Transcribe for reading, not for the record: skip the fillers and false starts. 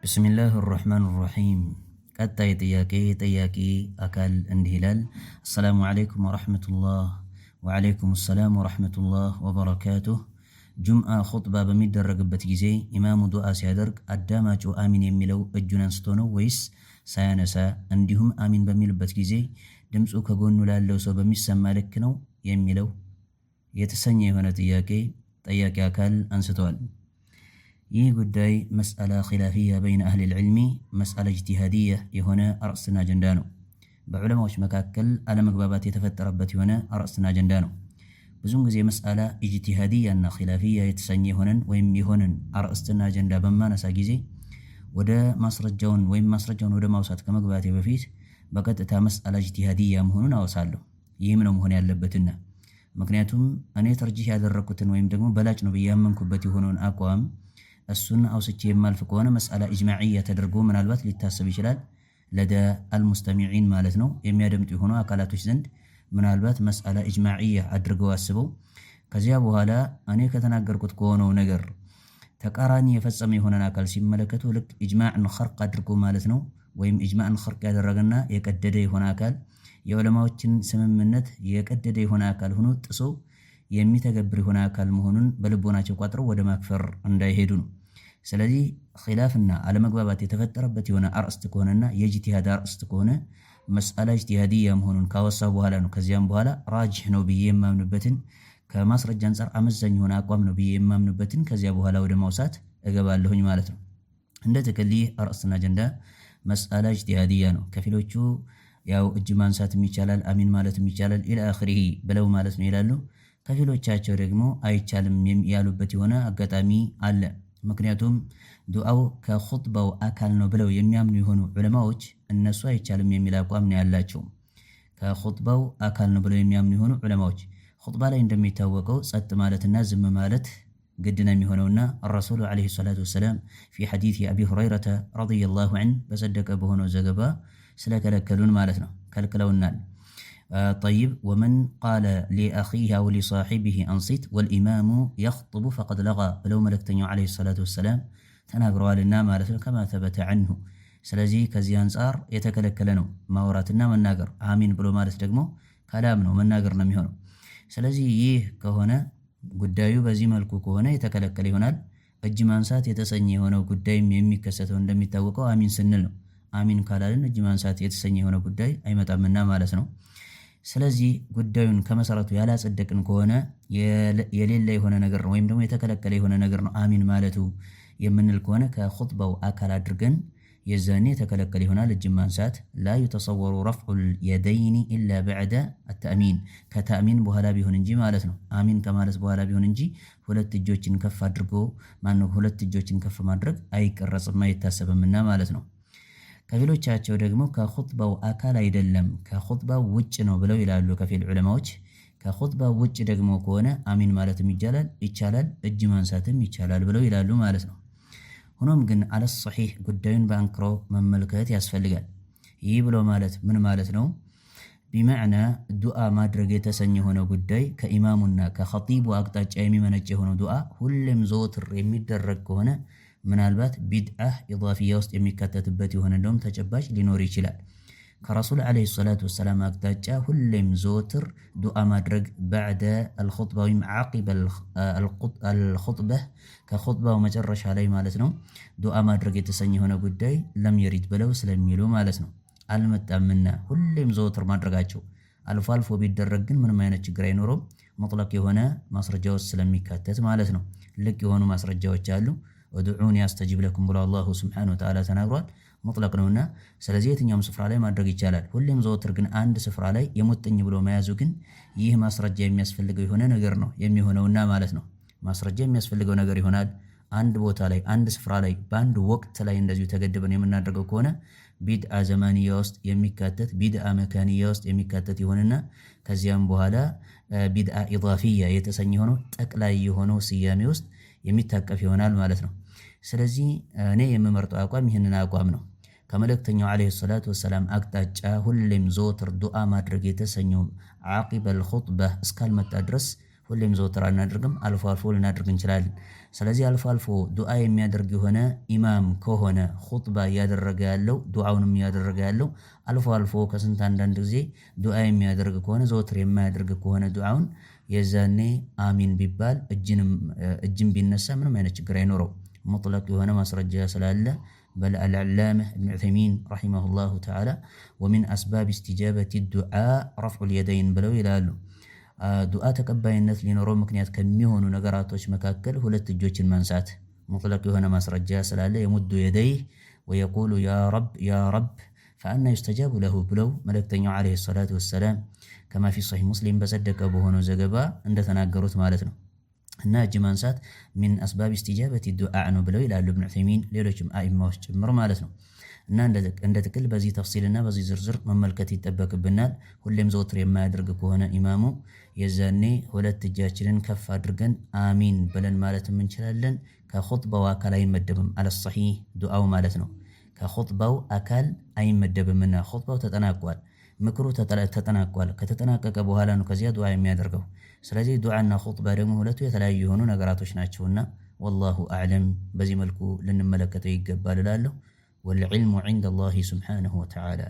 ብስሚላህ ራሕማን ራሒም። ቀጣይ ጥያቄ አካል እንዲህ ይላል። አሰላሙ ዓለይኩም ወረሕመቱላህ። ወዓለይኩም ሰላም ወረሕመቱላህ ወበረካቱህ። ጁምዓ ኹጥባ በሚደረግበት ጊዜ ኢማሙ ዱዓ ሲያደርግ አዳማጩ አሚን የሚለው እጁን አንስቶ ነው ወይስ ሳያነሳ? እንዲሁም አሚን በሚልበት ጊዜ ድምፁ ከጎኑ ላለው ሰው በሚሰማ ልክ ነው የሚለው የተሰኘ የሆነ ጥያቄ ጠያቂ አካል አንስተዋል። ይህ ጉዳይ መስአላ ኺላፊያ በይነ አህሊል ዒልሚ መስአላ ኢጅቲሃዲያ የሆነ አርእስትና አጀንዳ ነው። በዑለማዎች መካከል አለመግባባት የተፈጠረበት የሆነ አርእስትና አጀንዳ ነው። ብዙውን ጊዜ መስአላ ኢጅቲሃዲያ እና ኺላፊያ የተሰኘ የሆነን ወይም የሆነን አርእስትና አጀንዳ በማነሳ ጊዜ ወደ ማስረጃውን ወደ ማውሳት ከመግባቴ በፊት በቀጥታ መስአላ ኢጅቲሃዲያ መሆኑን አወሳለሁ። ይህም ነው መሆን ያለበትና ምክንያቱም እኔ ተርጂህ ያደረኩትን ወይም ደግሞ በላጭ ነው ብዬ ያመንኩበት የሆነውን አቋም እሱን አውስቼ የማልፍ ከሆነ መስአላ ኢጅማዕያ ተደርጎ ምናልባት ሊታሰብ ይችላል። ለደ አልሙስተሚዒን ማለት ነው የሚያደምጡ የሆኑ አካላቶች ዘንድ ምናልባት መስአላ ኢጅማዕያ አድርገው አስበው ከዚያ በኋላ እኔ ከተናገርኩት ከሆነው ነገር ተቃራኒ የፈጸመ የሆነን አካል ሲመለከቱ ልክ ኢጅማዕን ኸርቅ አድርጎ ማለት ነው ወይም ኢጅማዕን ኸርቅ ያደረገና የቀደደ የሆነ አካል የዑለማዎችን ስምምነት የቀደደ የሆነ አካል ሆኖ ጥሶ የሚተገብር የሆነ አካል መሆኑን በልቦናቸው ቋጥረው ወደ ማክፈር እንዳይሄዱ ነው። ስለዚህ ኺላፍና አለመግባባት የተፈጠረበት የሆነ አርእስት ከሆነና የኢጅቲሃድ አርእስት ከሆነ መስአላ ኢጅቲሃዲያ መሆኑን ካወሳ በኋላ ነው ከዚያም በኋላ ራጅህ ነው ብዬ የማምንበትን ከማስረጃ አንጻር አመዛኝ የሆነ አቋም ነው ብዬ የማምንበትን ከዚያ በኋላ ወደ ማውሳት እገባለሁኝ ማለት ነው። እንደ ጥቅል አርእስትና አጀንዳ መስአላ ኢጅቲሃዲያ ነው። ከፊሎቹ ያው እጅ ማንሳትም ይቻላል አሚን ማለትም ይቻላል ኢላ አኺሪሂ ብለው ማለት ነው ይላሉ። ከፊሎቻቸው ደግሞ አይቻልም ያሉበት የሆነ አጋጣሚ አለ። ምክንያቱም ዱዓው ከኹጥባው አካል ነው ብለው የሚያምኑ የሆኑ ዑለማዎች እነሱ አይቻልም የሚል አቋም ነው ያላቸው። ከኹጥባው አካል ነው ብለው የሚያምኑ የሆኑ ዑለማዎች ኹጥባ ላይ እንደሚታወቀው ጸጥ ማለትና ዝም ማለት ግድ ነው የሚሆነውና ረሱሉ ዓለይሂ ሰላቱ ወሰላም ፊ ሐዲስ አቢ ሁረይረተ ረዲየላሁ ዐንሁ በሰደቀ በሆነው ዘገባ ስለከለከሉን ማለት ነው ከልክለውናል። ጠይብ ወመን ቃለ ሊአኺሂ አው ሊሳሒቢሂ አንሲት ወልኢማሙ የኽጡቡ ፈቀድ ለጋ ብለው መልእክተኛው ዓለይሂ ሰላቱ ወሰላም ተናግረዋልና ማለት ነው ከማ ተበተ ዐንሁ። ስለዚህ ከዚህ አንጻር የተከለከለ ነው ማውራትና መናገር። አሚን ብሎ ማለት ደግሞ ከላም ነው መናገር ነው የሚሆነው። ስለዚህ ይህ ከሆነ ጉዳዩ በዚህ መልኩ ከሆነ የተከለከለ ይሆናል። እጅ ማንሳት የተሰኘ የሆነው ጉዳይም የሚከሰተው እንደሚታወቀው አሚን ስንል ነው። አሚን ካላልን እጅ ማንሳት የተሰኘ የሆነ ጉዳይ አይመጣምና ማለት ነው። ስለዚህ ጉዳዩን ከመሰረቱ ያላጸደቅን ከሆነ የሌለ የሆነ ነገር ነው ወይም ደግሞ የተከለከለ የሆነ ነገር ነው አሚን ማለቱ የምንል ከሆነ ከኹጥባው አካል አድርገን የዛኔ የተከለከለ ይሆናል እጅ ማንሳት። ላ ዩተሰወሩ ረፍዑል የደይኒ ኢላ በዕደ አተእሚን ከተእሚን በኋላ ቢሆን እንጂ ማለት ነው። አሚን ከማለት በኋላ ቢሆን እንጂ ሁለት እጆችን ከፍ አድርጎ ሁለት እጆችን ከፍ ማድረግ አይቀረጽም አይታሰብምና ማለት ነው። ከፊሎቻቸው ደግሞ ከኹጥባው አካል አይደለም ከኹጥባው ውጭ ነው ብለው ይላሉ ከፊል ዑለማዎች። ከኹጥባው ውጭ ደግሞ ከሆነ አሚን ማለትም ይቻላል እጅ ማንሳትም ይቻላል ብለው ይላሉ ማለት ነው። ሆኖም ግን አለ ሶሒህ ጉዳዩን በአንክሮ መመልከት ያስፈልጋል። ይህ ብሎ ማለት ምን ማለት ነው? ቢመዕና ዱዓ ማድረግ የተሰኘ የሆነው ጉዳይ ከኢማሙና ከኸጢቡ አቅጣጫ የሚመነጭ የሆነው ዱዓ ሁሌም ዘወትር የሚደረግ ከሆነ ምናልባት ቢድዓ ኢዳፊያ ውስጥ የሚካተትበት የሆነ እንደውም ተጨባጭ ሊኖር ይችላል። ከረሱል ዓለይሂ ሰላቱ ወሰላም አቅጣጫ ሁሌም ዘወትር ዱዓ ማድረግ ባዕደ አልኹጥባ ወይም ዓቂበ አልኹጥበህ ከኹጥባው መጨረሻ ላይ ማለት ነው ዱዓ ማድረግ የተሰኘ የሆነ ጉዳይ ለም የሪድ ብለው ስለሚሉ ማለት ነው አልመጣምና ሁሌም ዘወትር ማድረጋቸው አልፎ አልፎ ቢደረግ ግን ምንም አይነት ችግር አይኖረውም። መጥለቅ የሆነ ማስረጃዎች ስለሚካተት ማለት ነው። ልቅ የሆኑ ማስረጃዎች አሉ። ወድዑኒ አስተጂብ ለኩም ብሎ አላሁ ስብሓነሁ ወተዓላ ተናግሯል። መጥለቅ ነውና ስለዚህ የትኛውም ስፍራ ላይ ማድረግ ይቻላል። ሁሌም ዘወትር ግን አንድ ስፍራ ላይ የሙጥኝ ብሎ መያዙ ግን ይህ ማስረጃ የሚያስፈልገው የሆነ ነገር ነው የሚሆነውና ማለት ነው። ማስረጃ የሚያስፈልገው ነገር ይሆናል። አንድ ቦታ ላይ አንድ ስፍራ ላይ በአንድ ወቅት ላይ እንደዚሁ ተገድበን የምናደርገው ከሆነ ቢድዓ ዘማንያ ውስጥ የሚካተት ቢድዓ መካንያ ውስጥ የሚካተት ይሆንና ከዚያም በኋላ ቢድዓ ኢዳፊያ የተሰኘ የሆነው ጠቅላይ የሆነው ስያሜ ውስጥ የሚታቀፍ ይሆናል ማለት ነው። ስለዚህ እኔ የምመርጠው አቋም ይህንን አቋም ነው። ከመልእክተኛው ዓለይሂ ሰላቱ ወሰላም አቅጣጫ ሁሌም ዘወትር ዱዓ ማድረግ የተሰኘው ዓቂበል ኹጥባ እስካልመጣ ድረስ ሁሌም ዘወትር አናደርግም፣ አልፎ አልፎ ልናደርግ እንችላለን። ስለዚህ አልፎ አልፎ ዱዓ የሚያደርግ የሆነ ኢማም ከሆነ ኹጥባ እያደረገ ያለው ዱዓውንም እያደረገ ያለው አልፎ አልፎ ከስንት አንዳንድ ጊዜ ዱዓ የሚያደርግ ከሆነ ዘወትር የማያደርግ ከሆነ ዱዓውን የዛኔ አሚን ቢባል እጅም ቢነሳ ምንም አይነት ችግር አይኖረው ሙጥለቅ የሆነ ማስረጃ ስላለ። በል አልዓላማህ ኢብኑ ዑሰይሚን ረሒመሁላሁ ተዓላ ወሚን አስባብ ኢስቲጃበቲ ዱዓ ረፍዑል የደይን ብለው ይላሉ። ዱዓ ተቀባይነት ሊኖረው ምክንያት ከሚሆኑ ነገራቶች መካከል ሁለት እጆችን ማንሳት ሙጥለቅ የሆነ ማስረጃ ስላለ የሙዱ የደይህ ወየቁሉ ያ ረብ ያ ረብ ፈአና ዩስተጃቡ ለሁ ብለው መልእክተኛው ዓለይሂ ሰላቱ ወሰላም ከማ ፊ ሶሒህ ሙስሊም በጸደቀ በሆነው ዘገባ እንደተናገሩት ማለት ነው። እና እጅ ማንሳት ሚን አስባብ ኢስቲጃበቲ ዱዓ ነው ብለው ይላሉ ኢብኑ ዑሰይሚን ሌሎችም አኢማዎች ጭምር ማለት ነው። እና እንደ ጥቅል በዚህ ተፍሲልና በዚህ ዝርዝር መመልከት ይጠበቅብናል። ሁሌም ዘወትር የማያደርግ ከሆነ ኢማሙ የዛኔ ሁለት እጃችንን ከፍ አድርገን አሚን ብለን ማለትም እንችላለን። ከኹጥባው አካል አይመደብም አለሰሒህ ዱዓው ማለት ነው። ከኹጥባው አካል አይመደብምና ኹጥባው ተጠናቋል፣ ምክሩ ተጠናቋል። ከተጠናቀቀ በኋላ ነው ከዚያ ዱዓ የሚያደርገው። ስለዚህ ዱዓና ኹጥባ ደግሞ ሁለቱ የተለያዩ የሆኑ ነገራቶች ናቸውና ወላሁ አዕለም በዚህ መልኩ ልንመለከተው ይገባል እላለሁ። ወልዕልሙ ዒንደላሂ ሱብሓነሁ ወተዓላ